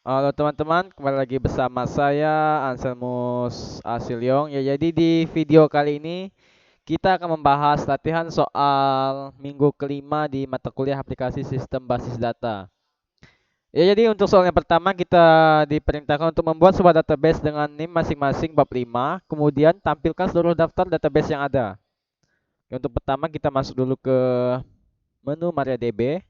Halo teman-teman, kembali lagi bersama saya Anselmus Asilyong. Ya, jadi di video kali ini kita akan membahas latihan soal minggu kelima di mata kuliah aplikasi sistem basis data. Ya, jadi untuk soal yang pertama kita diperintahkan untuk membuat sebuah database dengan NIM masing-masing bab 5, kemudian tampilkan seluruh daftar database yang ada. Ya, untuk pertama kita masuk dulu ke menu MariaDB.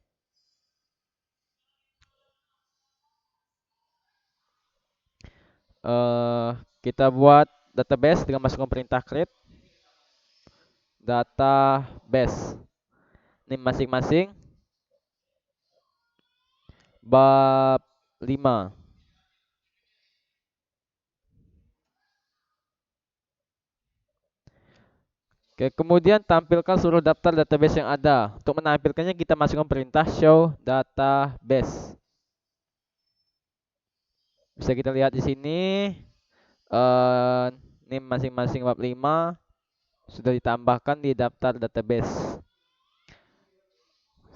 Eh, kita buat database dengan masukkan perintah create database. Ini masing-masing bab 5. Oke, kemudian tampilkan seluruh daftar database yang ada. Untuk menampilkannya kita masukkan perintah show database. Bisa kita lihat di sini eh ini masing-masing bab 5 sudah ditambahkan di daftar database.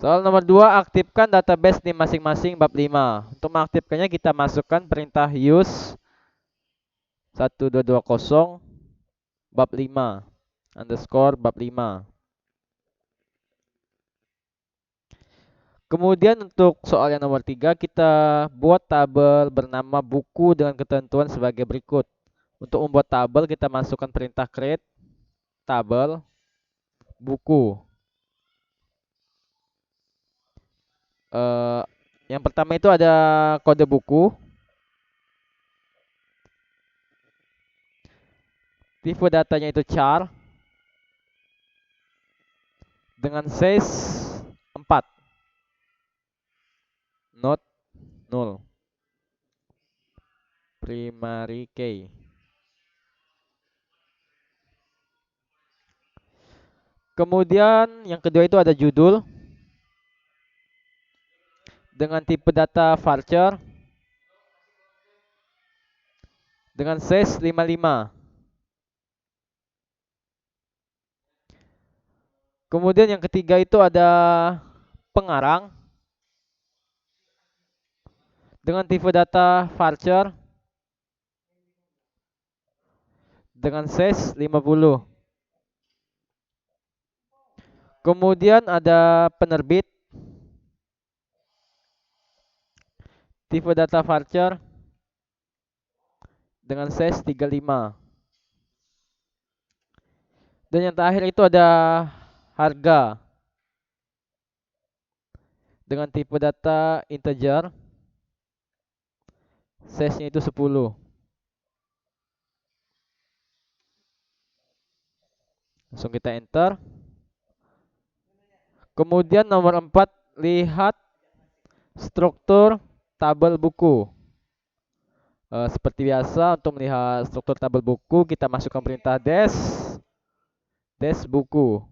Soal nomor 2, aktifkan database di masing-masing bab 5. Untuk mengaktifkannya kita masukkan perintah use 1220 bab 5 underscore bab 5. Kemudian untuk soal yang nomor 3 kita buat tabel bernama buku dengan ketentuan sebagai berikut. Untuk membuat tabel kita masukkan perintah create tabel buku. Eh, yang pertama itu ada kode buku, tipe datanya itu char dengan size 4, not null, primary key. Kemudian yang kedua itu ada judul dengan tipe data varchar dengan size 55. Kemudian yang ketiga itu ada pengarang dengan tipe data varchar dengan size 50. Kemudian ada penerbit tipe data varchar dengan size 35. Dan yang terakhir itu ada harga dengan tipe data integer, size-nya itu 10. Langsung kita enter. Kemudian nomor 4, lihat struktur tabel buku. Seperti biasa untuk melihat struktur tabel buku kita masukkan perintah des buku.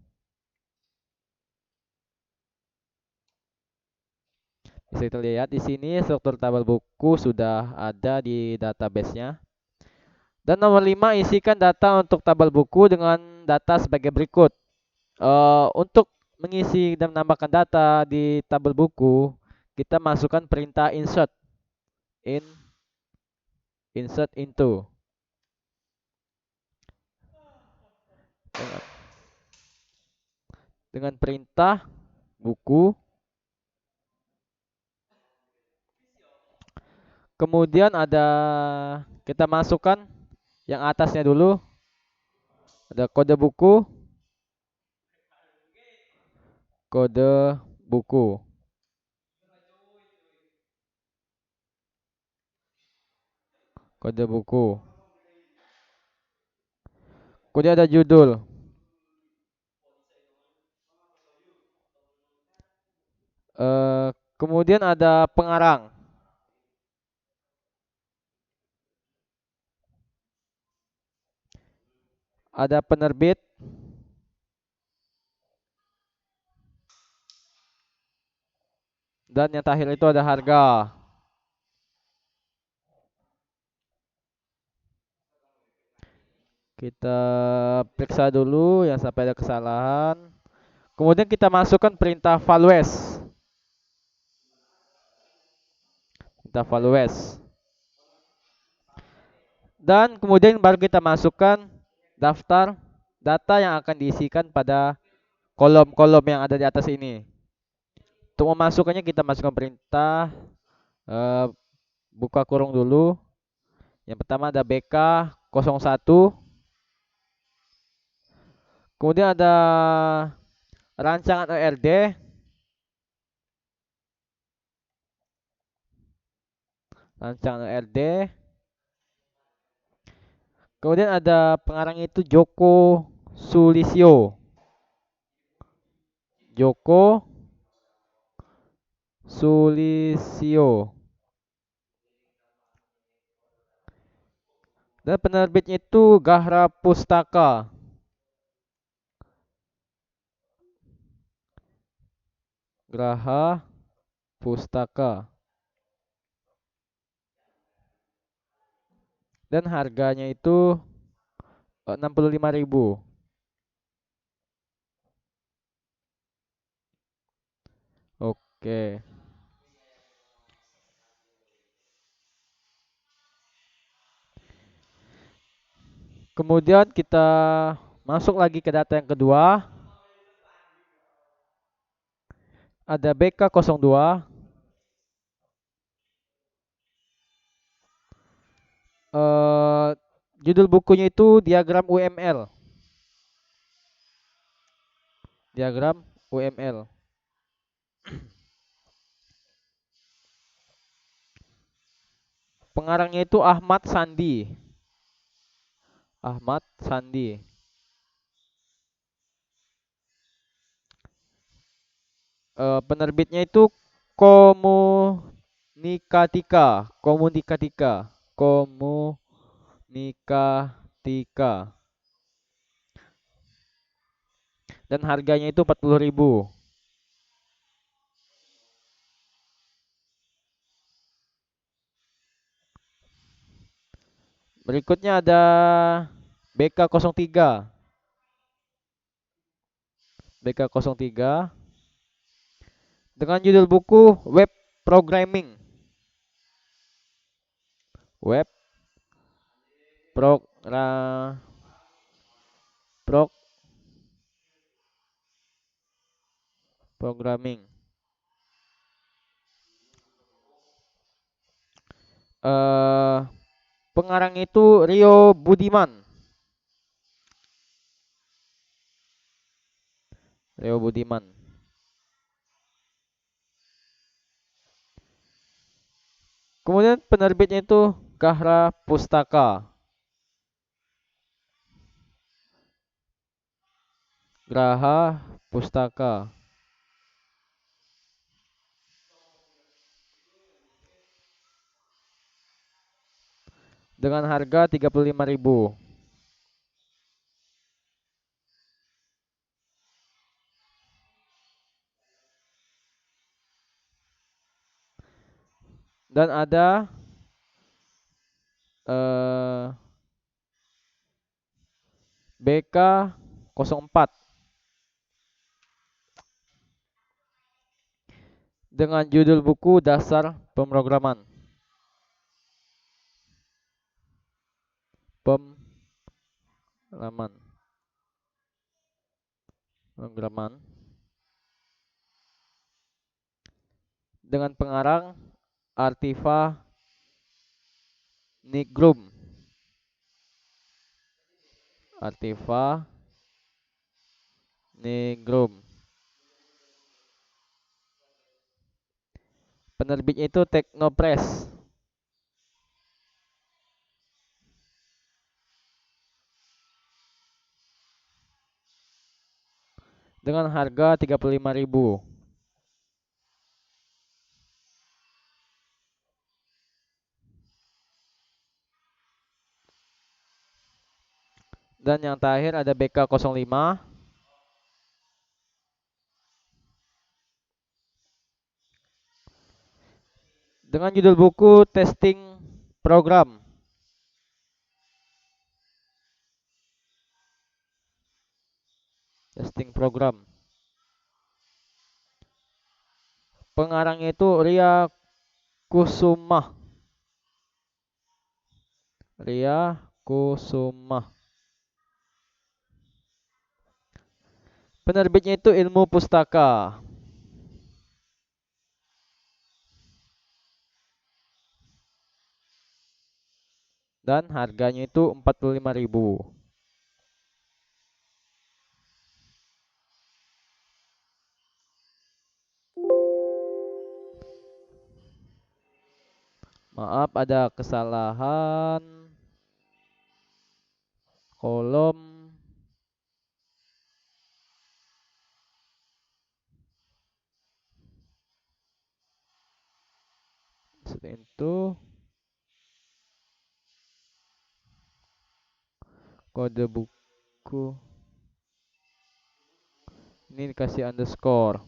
Bisa kita lihat di sini struktur tabel buku sudah ada di database-nya. Dan nomor 5, isikan data untuk tabel buku dengan data sebagai berikut. Untuk mengisi dan menambahkan data di tabel buku, kita masukkan perintah in insert into dengan perintah buku. Kemudian ada kita masukkan yang atasnya dulu, ada kode buku, kode buku. Kode buku. Kemudian ada judul. Kemudian ada pengarang. Ada penerbit. Dan yang terakhir itu ada harga. Kita periksa dulu yang sampai ada kesalahan. Kemudian kita masukkan perintah values. kita values. Dan kemudian baru kita masukkan daftar data yang akan diisikan pada kolom-kolom yang ada di atas ini. Untuk memasukkannya kita masukkan perintah eh, buka kurung dulu. Yang pertama ada BK01. Kemudian ada rancangan ORD. Rancangan ORD. Kemudian ada pengarangnya itu Joko Sulisyo. Joko Sulisyo. Dan penerbitnya itu Gahra Pustaka. Graha Pustaka. Dan harganya itu 65.000. Oke. Kemudian kita masuk lagi ke data yang kedua. Ada BK02. eh Judul bukunya itu diagram UML. Diagram UML. Pengarangnya itu Ahmad Sandi. Ahmad Sandi. Penerbitnya itu Komunikatika. Komunikatika. Komunikatika. Dan harganya itu 40.000. Berikutnya ada BK03. BK03 dengan judul buku Web Programming. Web Progra Prog Programming. eh Pengarang itu Rio Budiman. Rio Budiman. Kemudian penerbitnya itu Gahra Pustaka. Graha Pustaka. Dengan harga 35.000. Dan ada eh BK04 dengan judul buku Dasar Pemrograman. Pemrograman. Pemrograman. Dengan pengarang Artiva Nigrum. Artiva Nigrum. Penerbitnya itu Teknopress. Dengan harga 35.000. Dan yang terakhir ada BK05 dengan judul buku Testing Program. Testing Program. Pengarangnya itu Ria Kusuma. Ria Kusuma. Penerbitnya itu Ilmu Pustaka. Dan harganya itu 45.000. Maaf ada kesalahan kolom seperti itu. Kode buku ini dikasih underscore.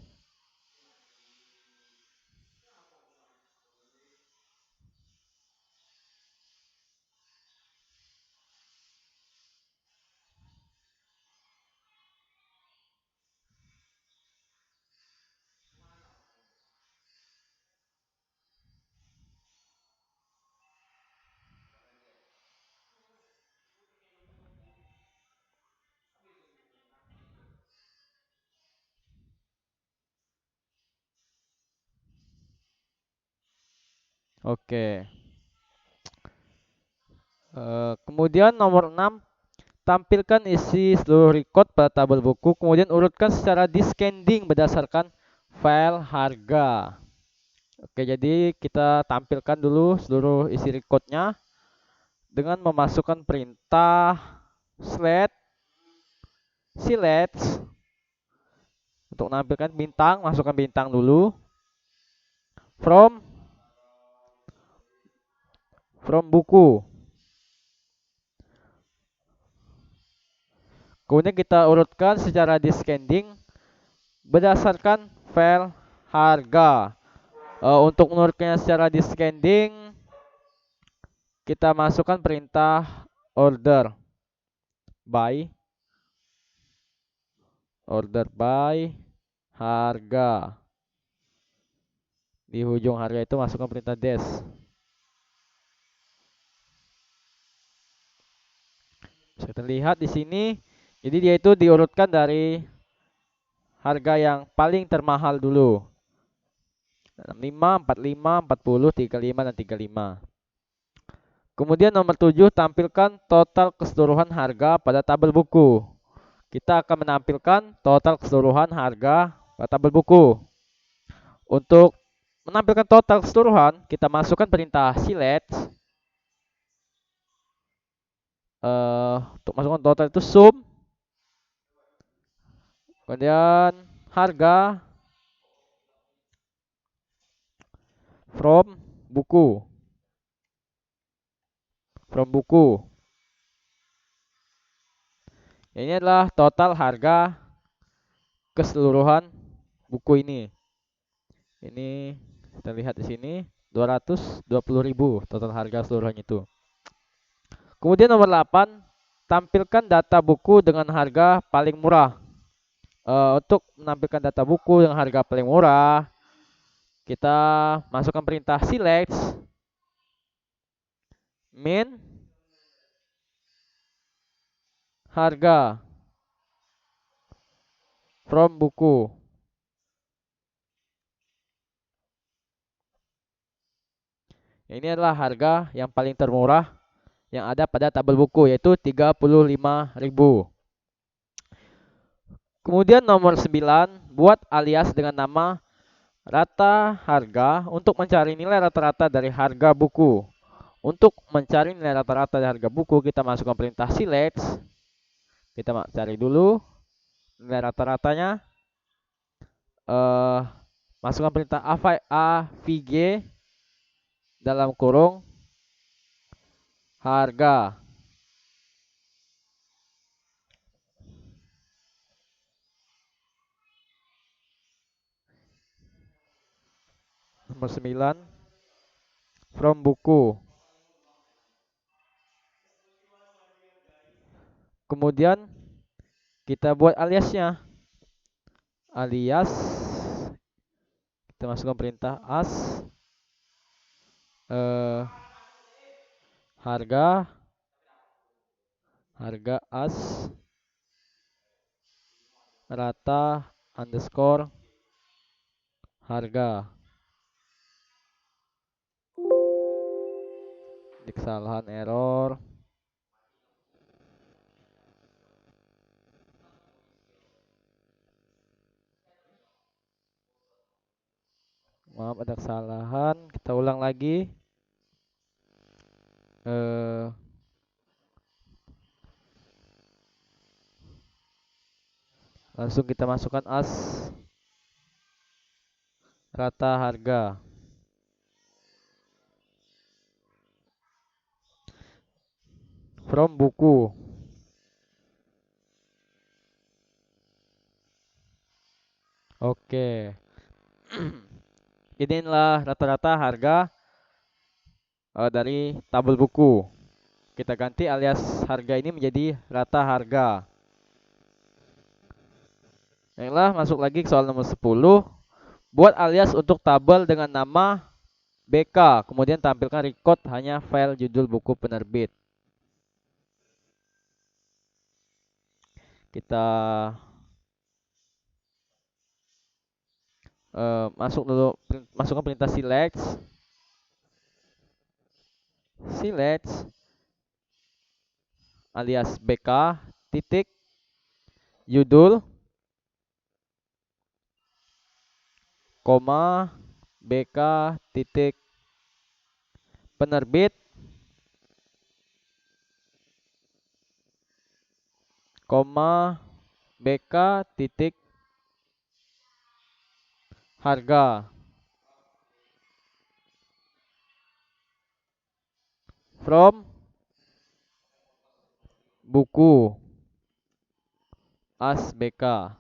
Oke. Kemudian nomor 6, tampilkan isi seluruh record pada tabel buku, kemudian urutkan secara descending berdasarkan file harga. Oke, jadi kita tampilkan dulu seluruh isi recordnya dengan memasukkan perintah select untuk menampilkan bintang, masukkan bintang dulu from buku. Kemudian kita urutkan secara descending berdasarkan file harga. Untuk menurutkannya secara descending, kita masukkan perintah order by harga. Di ujung harga itu masukkan perintah dash. Bisa terlihat di sini. Jadi dia itu diurutkan dari harga yang paling termahal dulu. 65, 45, 40, 35 dan 35. Kemudian nomor 7, tampilkan total keseluruhan harga pada tabel buku. Kita akan menampilkan total keseluruhan harga pada tabel buku. Untuk menampilkan total keseluruhan, kita masukkan perintah select. Untuk masukkan total itu sum. Kemudian harga from buku. Ini adalah total harga keseluruhan buku ini. Ini kita lihat di sini 220.000 total harga keseluruhan itu. Kemudian nomor 8, tampilkan data buku dengan harga paling murah. Untuk menampilkan data buku dengan harga paling murah, kita masukkan perintah select min harga from buku. Ini adalah harga yang paling termurah yang ada pada tabel buku, yaitu 35.000. Kemudian nomor 9, buat alias dengan nama rata harga untuk mencari nilai rata-rata dari harga buku. Untuk mencari nilai rata-rata dari harga buku, kita masukkan perintah select. Kita cari dulu nilai rata-ratanya. Masukkan perintah avg dalam kurung harga. Nomor 9, from buku. Kemudian kita buat aliasnya. Alias, kita masukkan perintah as eh harga harga as rata underscore harga. Di kesalahan error. Maaf ada kesalahan. Kita ulang lagi. Eh Langsung kita masukkan as rata harga. From buku. Oke. Inilah rata-rata harga dari tabel buku. Kita ganti alias harga ini menjadi rata harga. Baiklah, masuk lagi ke soal nomor 10. Buat alias untuk tabel dengan nama BK, kemudian tampilkan record hanya file judul buku penerbit. Kita masuk dulu, masukkan perintah select. Select alias BK titik judul koma BK titik penerbit koma BK titik harga from buku as BK.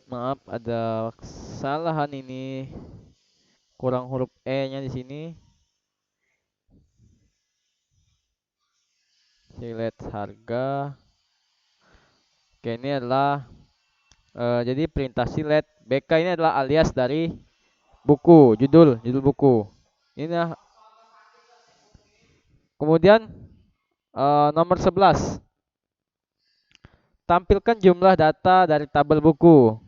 Maaf ada kesalahan ini, kurang huruf E-nya di sini. Select harga. Oke, ini adalah jadi perintah select BK ini adalah alias dari buku, judul buku. Ini kemudian nomor 11. Tampilkan jumlah data dari tabel buku.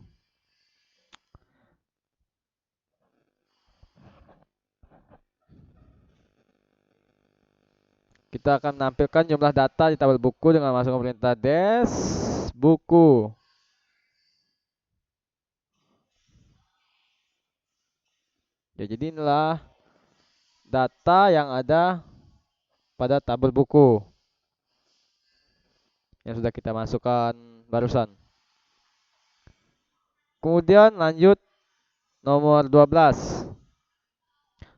Kita akan menampilkan jumlah data di tabel buku dengan masukkan perintah des buku. Ya, jadi inilah data yang ada pada tabel buku yang sudah kita masukkan barusan. Kemudian lanjut nomor 12.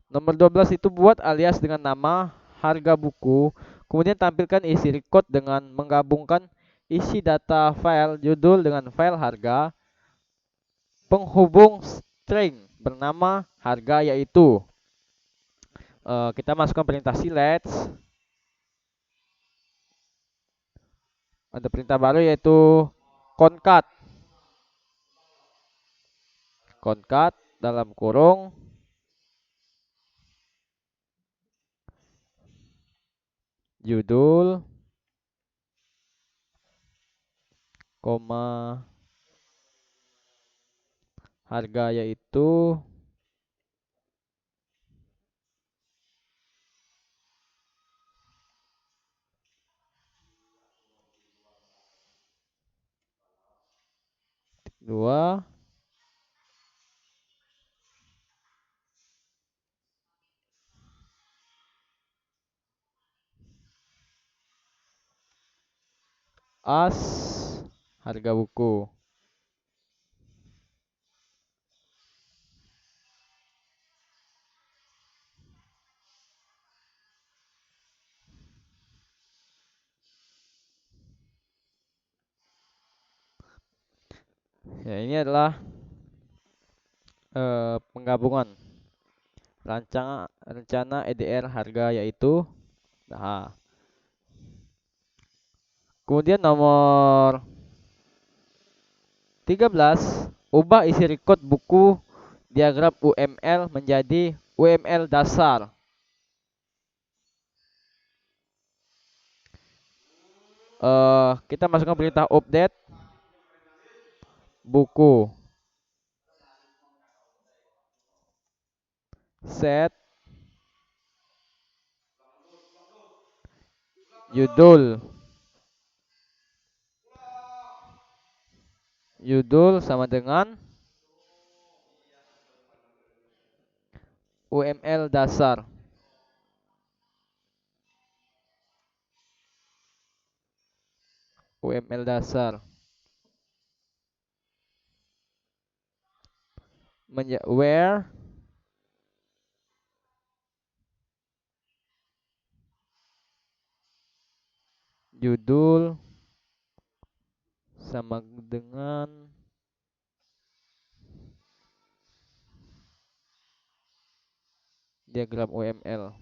Nomor 12 itu buat alias dengan nama harga buku, kemudian tampilkan isi record dengan menggabungkan isi data file judul dengan file harga, penghubung string bernama harga yaitu kita masukkan perintah select. Ada perintah baru yaitu concat. Concat dalam kurung judul koma harga yaitu dua as harga buku. Ya, ini adalah penggabungan rencana EDR harga yaitu, nah, kemudian nomor 13, ubah isi record buku diagram UML menjadi UML dasar. Kita masukkan perintah update buku, set judul, sama dengan UML dasar. UML dasar where judul sama dengan diagram UML.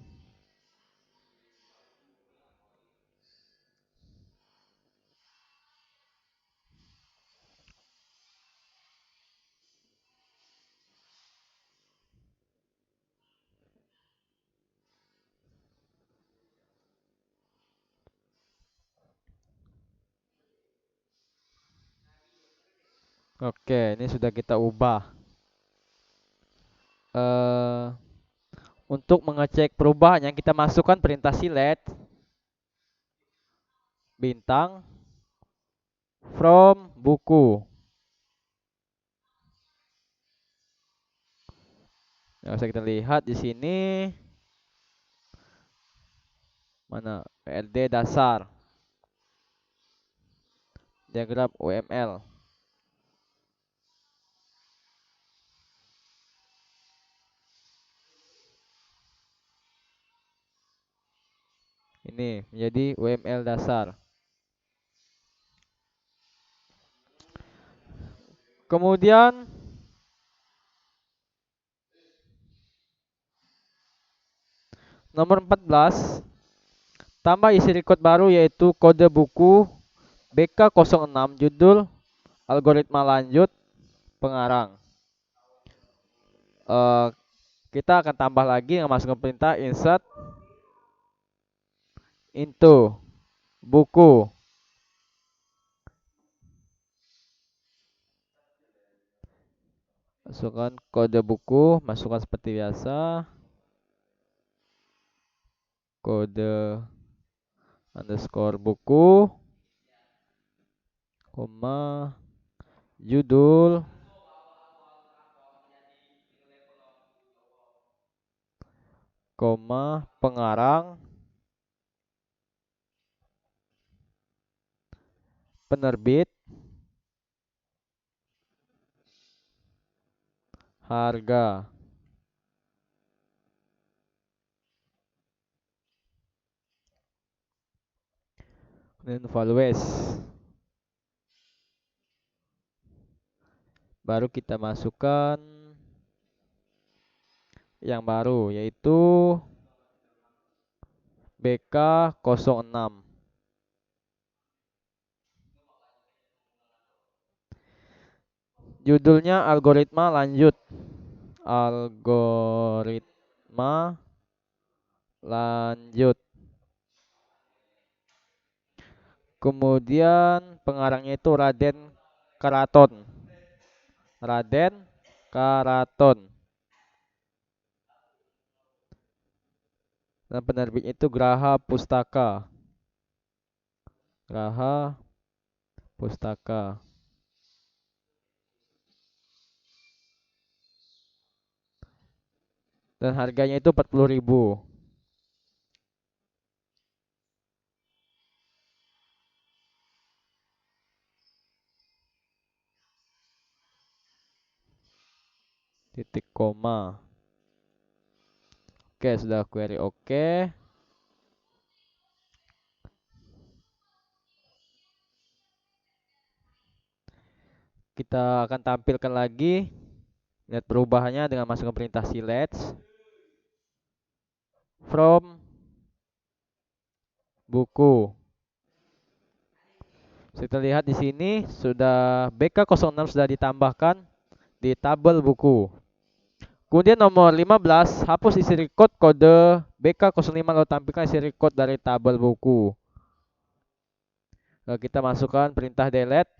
Oke, ini sudah kita ubah. eh untuk mengecek perubahan yang kita masukkan perintah select bintang from buku. Yang bisa kita lihat di sini mana PLD dasar diagram UML. Ini menjadi UML dasar. Kemudian nomor 14, tambah isi record baru yaitu kode buku BK06 judul algoritma lanjut pengarang. Eh, kita akan tambah lagi yang masukkan perintah insert into buku. Masukkan kode buku, masukkan seperti biasa. Kode underscore buku, koma, judul, koma, pengarang, penerbit, harga. Kemudian values. Baru kita masukkan yang baru yaitu BK06. Judulnya algoritma lanjut. Algoritma lanjut. Kemudian pengarangnya itu Raden Karaton. Raden Karaton. Dan penerbitnya itu Graha Pustaka. Graha Pustaka. Dan harganya itu 40.000. Titik koma. Oke, sudah query oke. Kita akan tampilkan lagi. Lihat perubahannya dengan masukkan perintah select from buku. Kita lihat di sini sudah BK06 sudah ditambahkan di tabel buku. Kemudian nomor 15, hapus isi record kode BK05 lalu tampilkan isi record dari tabel buku. Lalu kita masukkan perintah delete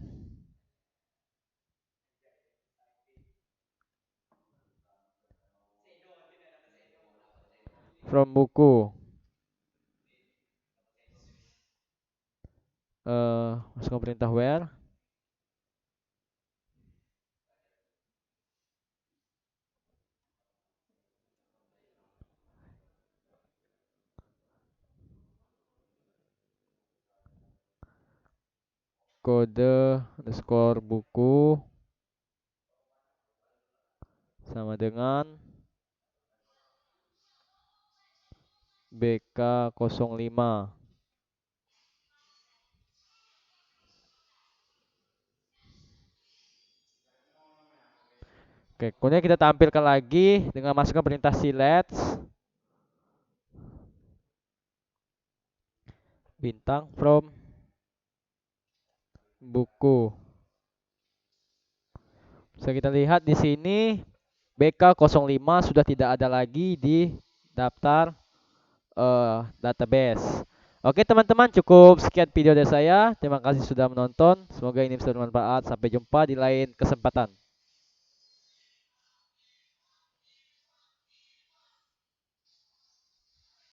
from buku. Masukkan perintah where. Kode underscore buku sama dengan BK05. Oke, kemudian kita tampilkan lagi dengan masukkan perintah select bintang from buku. Bisa kita lihat di sini BK05 sudah tidak ada lagi di daftar database. Oke teman-teman, cukup sekian video dari saya. Terima kasih sudah menonton. Semoga ini bisa bermanfaat. Sampai jumpa di lain kesempatan.